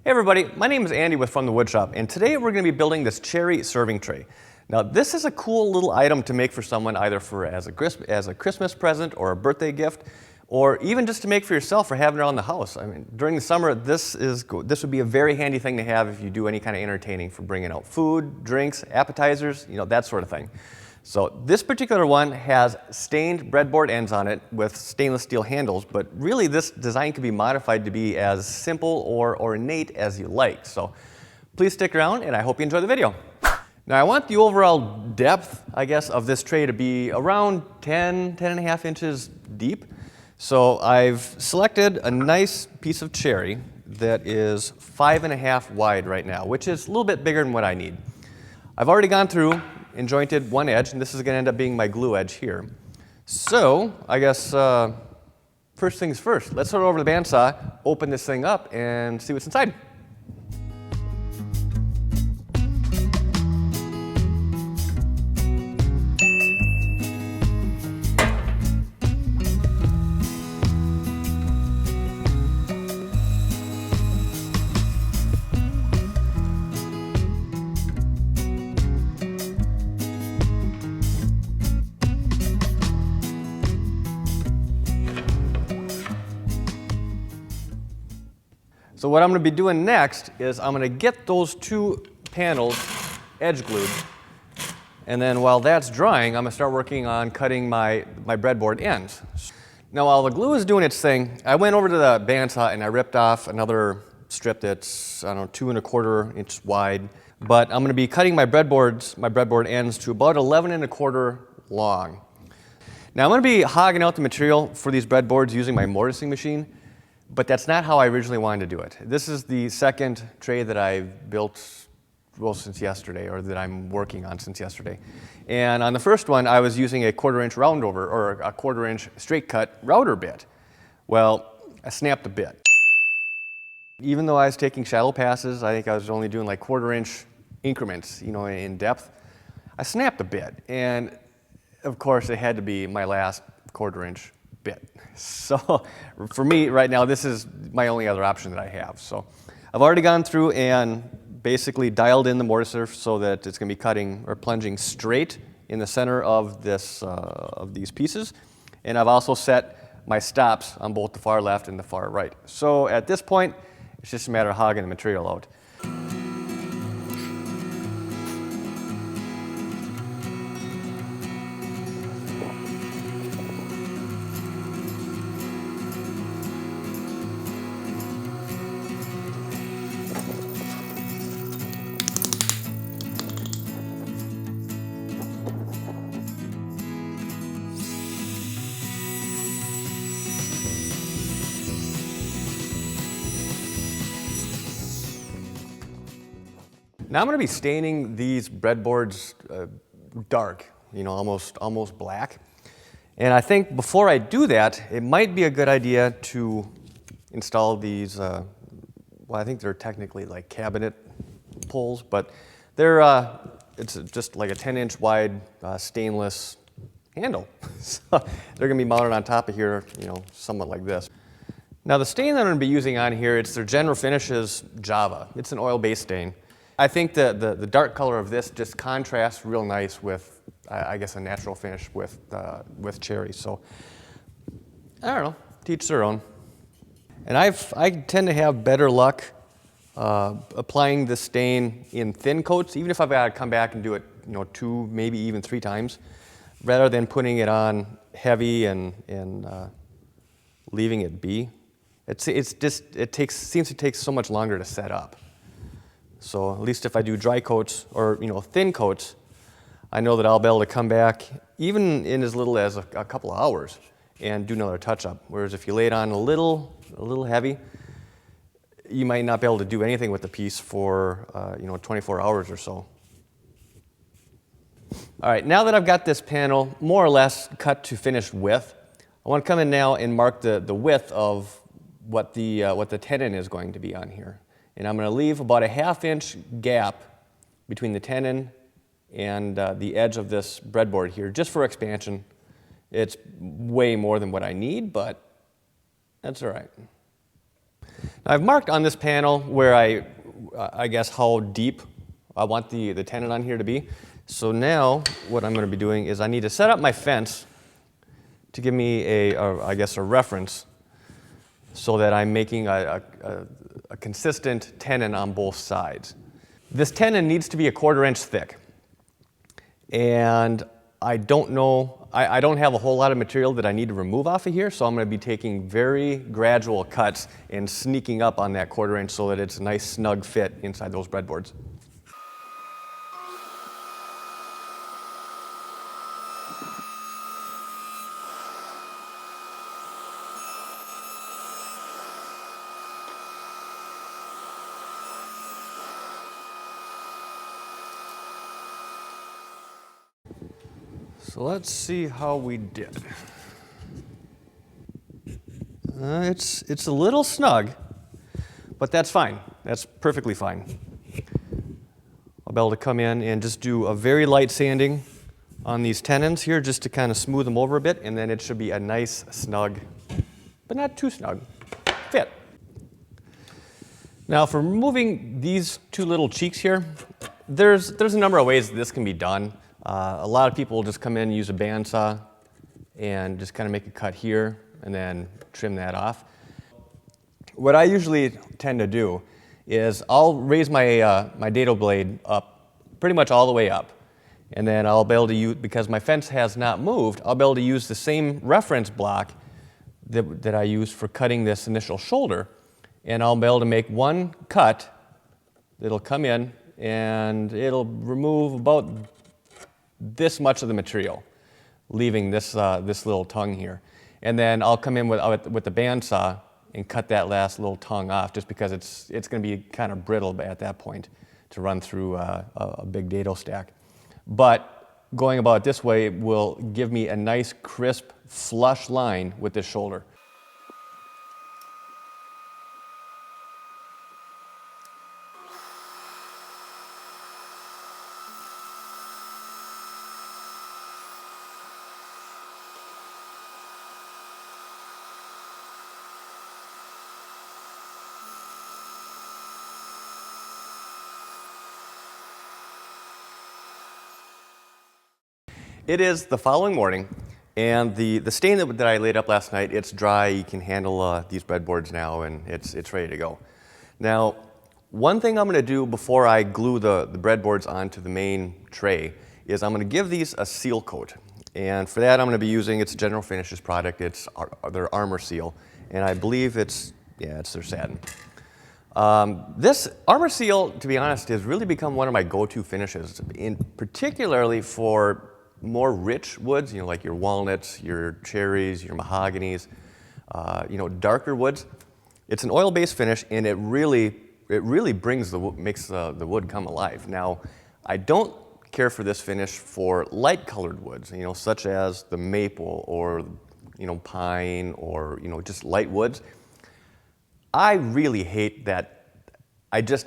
Hey everybody, my name is Andy with From the Woodshop, and today we're going to be building this cherry serving tray. Now this is a cool little item to make for someone, either as a Christmas present or a birthday gift, or even just to make for yourself or having it around the house. I mean, during the summer, this would be a very handy thing to have if you do any kind of entertaining, for bringing out food, drinks, appetizers, that sort of thing. So this particular one has stained breadboard ends on it with stainless steel handles, but really this design can be modified to be as simple or ornate as you like. So please stick around and I hope you enjoy the video. Now I want the overall depth, I guess, of this tray to be around 10.5 inches deep. So I've selected a nice piece of cherry that is 5.5 wide right now, which is a little bit bigger than what I need. I've already gone through and jointed one edge, and this is going to end up being my glue edge here. So I guess first things first, let's throw it over the bandsaw, open this thing up, and see what's inside. So what I'm going to be doing next is I'm going to get those two panels edge glued, and then while that's drying, I'm going to start working on cutting my breadboard ends. Now while the glue is doing its thing, I went over to the bandsaw and I ripped off another strip that's, I don't know, 2.25 inches wide, but I'm going to be cutting my breadboard ends to about 11.25 long. Now I'm going to be hogging out the material for these breadboards using my mortising machine. But that's not how I originally wanted to do it. This is the second tray that I've built, well, since yesterday, or that I'm working on since yesterday. And on the first one, I was using a 1/4 inch roundover, or a 1/4 inch straight cut router bit. Well, I snapped the bit. Even though I was taking shallow passes, I think I was only doing like 1/4 inch increments, in depth. I snapped the bit, and of course it had to be my last 1/4 inch bit. So for me right now, this is my only other option that I have. So I've already gone through and basically dialed in the mortiser so that it's going to be cutting or plunging straight in the center of these pieces. And I've also set my stops on both the far left and the far right. So at this point, it's just a matter of hogging the material out. Now I'm going to be staining these breadboards dark, almost black. And I think before I do that, it might be a good idea to install these, well, I think they're technically like cabinet poles, but they're, it's just like a 10-inch wide stainless handle. So they're going to be mounted on top of here, somewhat like this. Now the stain that I'm going to be using on here, it's their General Finishes Java. It's an oil-based stain. I think the dark color of this just contrasts real nice with, I guess, a natural finish with cherry. So, I don't know, to each their own. And I tend to have better luck applying the stain in thin coats, even if I've got to come back and do it, 2, maybe even 3 times, rather than putting it on heavy and leaving it be. It seems to take so much longer to set up. So at least if I do dry coats or thin coats, I know that I'll be able to come back even in as little as a couple of hours and do another touch-up. Whereas if you lay it on a little heavy, you might not be able to do anything with the piece for 24 hours or so. All right, now that I've got this panel more or less cut to finished width, I want to come in now and mark the width of what the tenon is going to be on here. And I'm going to leave about a 1/2 inch gap between the tenon and the edge of this breadboard here, just for expansion. It's way more than what I need, but that's all right. Now I've marked on this panel where I guess how deep I want the tenon on here to be. So now what I'm going to be doing is I need to set up my fence to give me I guess a reference so that I'm making a consistent tenon on both sides. This tenon needs to be 1/4 inch thick. And I don't know, I don't have a whole lot of material that I need to remove off of here, so I'm going to be taking very gradual cuts and sneaking up on that 1/4 inch so that it's a nice snug fit inside those breadboards. So let's see how we did. It's a little snug, but that's fine. That's perfectly fine. I'll be able to come in and just do a very light sanding on these tenons here just to kind of smooth them over a bit, and then it should be a nice, snug, but not too snug, fit. Now for removing these two little cheeks here, there's a number of ways this can be done. A lot of people will just come in and use a bandsaw and just kind of make a cut here and then trim that off. What I usually tend to do is I'll raise my, my dado blade up, pretty much all the way up. And then I'll be able to use, because my fence has not moved, I'll be able to use the same reference block that I used for cutting this initial shoulder. And I'll be able to make one cut that'll come in and it'll remove about this much of the material, leaving this, this little tongue here. And then I'll come in with the bandsaw and cut that last little tongue off just because it's going to be kind of brittle at that point to run through a big dado stack. But going about it this way will give me a nice, crisp, flush line with this shoulder. It is the following morning, and the stain that I laid up last night, it's dry. You can handle these breadboards now, and it's ready to go. Now, one thing I'm going to do before I glue the breadboards onto the main tray is I'm going to give these a seal coat. And for that, I'm going to be using, it's a General Finishes product. It's their Armor Seal, and I believe it's their satin. This Armor Seal, to be honest, has really become one of my go-to finishes, particularly for more rich woods, you know, like your walnuts, your cherries, your mahoganies, you know, darker woods. It's an oil-based finish, and it really brings makes the wood come alive. Now, I don't care for this finish for light-colored woods, you know, such as the maple or, you know, pine or, you know, just light woods. I really hate that.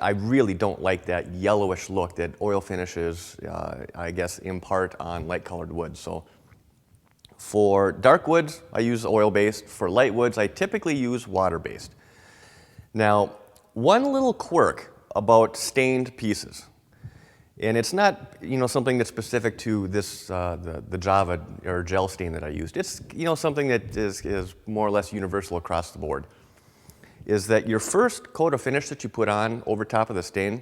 I really don't like that yellowish look that oil finishes, I guess, impart on light-colored wood. So for dark woods, I use oil-based. For light woods, I typically use water-based. Now, one little quirk about stained pieces, and it's not, you know, something that's specific to this, the Java or gel stain that I used. It's, you know, something that is more or less universal across the board, is that your first coat of finish that you put on over top of the stain,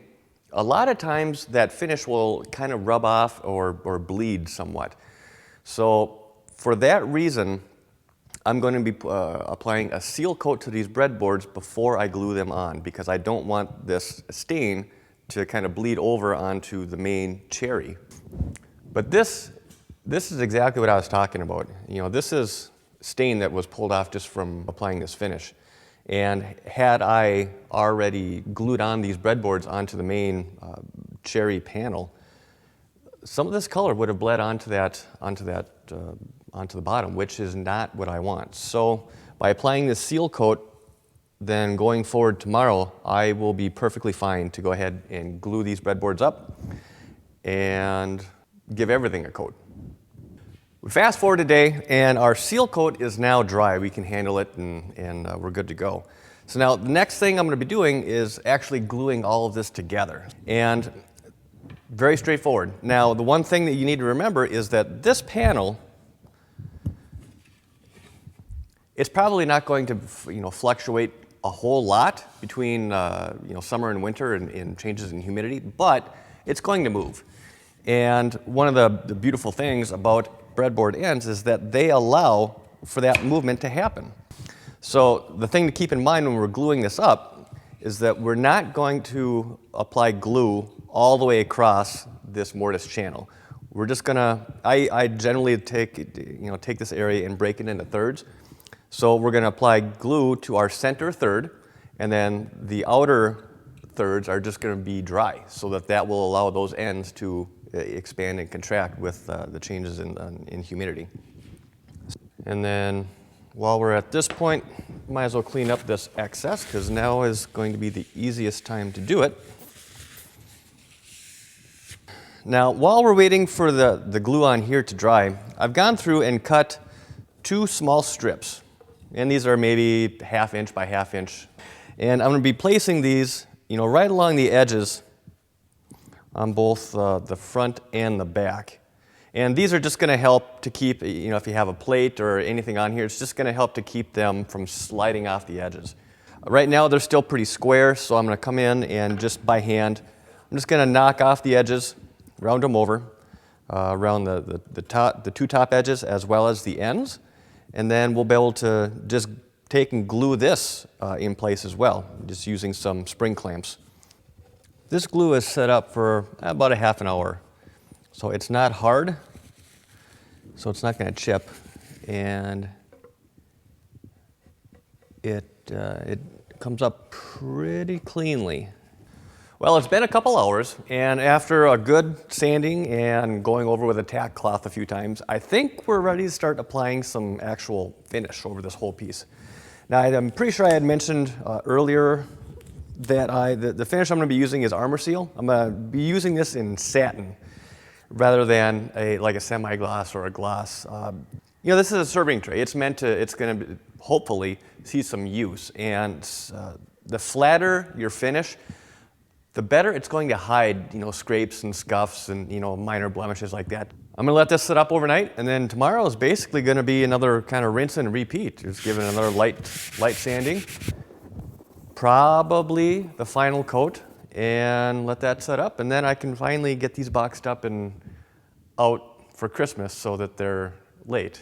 a lot of times that finish will kind of rub off or bleed somewhat. So for that reason, I'm going to be applying a seal coat to these breadboards before I glue them on, because I don't want this stain to kind of bleed over onto the main cherry. But this is exactly what I was talking about. You know, this is stain that was pulled off just from applying this finish. And had I already glued on these breadboards onto the main cherry panel, some of this color would have bled onto the bottom, which is not what I want. So by applying this seal coat, then going forward tomorrow, I will be perfectly fine to go ahead and glue these breadboards up and give everything a coat. We fast forward today, and our seal coat is now dry. We can handle it, and we're good to go. So now the next thing I'm going to be doing is actually gluing all of this together. And very straightforward. Now the one thing that you need to remember is that this panel, it's probably not going to fluctuate a whole lot between summer and winter and changes in humidity, but it's going to move. And one of the beautiful things about breadboard ends is that they allow for that movement to happen. So the thing to keep in mind when we're gluing this up is that we're not going to apply glue all the way across this mortise channel. We're just gonna, I generally take this area and break it into thirds. So we're gonna apply glue to our center third, and then the outer thirds are just gonna be dry, so that will allow those ends to expand and contract with the changes in humidity. And then while we're at this point, might as well clean up this excess, because now is going to be the easiest time to do it. Now, while we're waiting for the glue on here to dry, I've gone through and cut 2 small strips. And these are maybe 1/2 inch by 1/2 inch. And I'm going to be placing these, right along the edges on both the front and the back. And these are just going to help to keep, if you have a plate or anything on here, it's just going to help to keep them from sliding off the edges. Right now they're still pretty square, so I'm going to come in and just by hand, I'm just going to knock off the edges, round them over, around the 2 top edges as well as the ends. And then we'll be able to just take and glue this in place as well, just using some spring clamps. This glue is set up for about a 1/2 hour. So it's not hard, so it's not going to chip, and it comes up pretty cleanly. Well, it's been a couple hours, and after a good sanding and going over with a tack cloth a few times, I think we're ready to start applying some actual finish over this whole piece. Now, I'm pretty sure I had mentioned earlier that the finish I'm going to be using is Armor Seal. I'm going to be using this in satin, rather than like a semi-gloss or a gloss. This is a serving tray. It's going to hopefully see some use. And the flatter your finish, the better it's going to hide, scrapes and scuffs and, minor blemishes like that. I'm gonna let this sit up overnight, and then tomorrow is basically gonna be another kind of rinse and repeat. Just give it another light sanding. Probably the final coat, and let that set up, and then I can finally get these boxed up and out for Christmas so that they're late.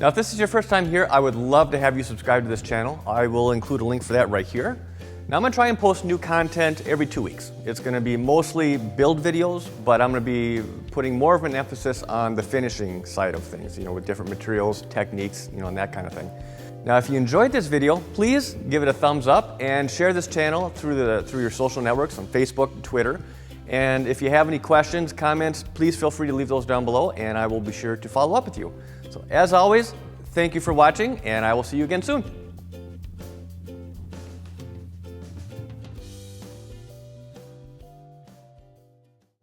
Now, if this is your first time here, I would love to have you subscribe to this channel. I will include a link for that right here. Now, I'm going to try and post new content every 2 weeks. It's going to be mostly build videos, but I'm going to be putting more of an emphasis on the finishing side of things, with different materials, techniques, and that kind of thing. Now, if you enjoyed this video, please give it a thumbs up and share this channel through your social networks on Facebook, Twitter. And if you have any questions, comments, please feel free to leave those down below, and I will be sure to follow up with you. So as always, thank you for watching, and I will see you again soon.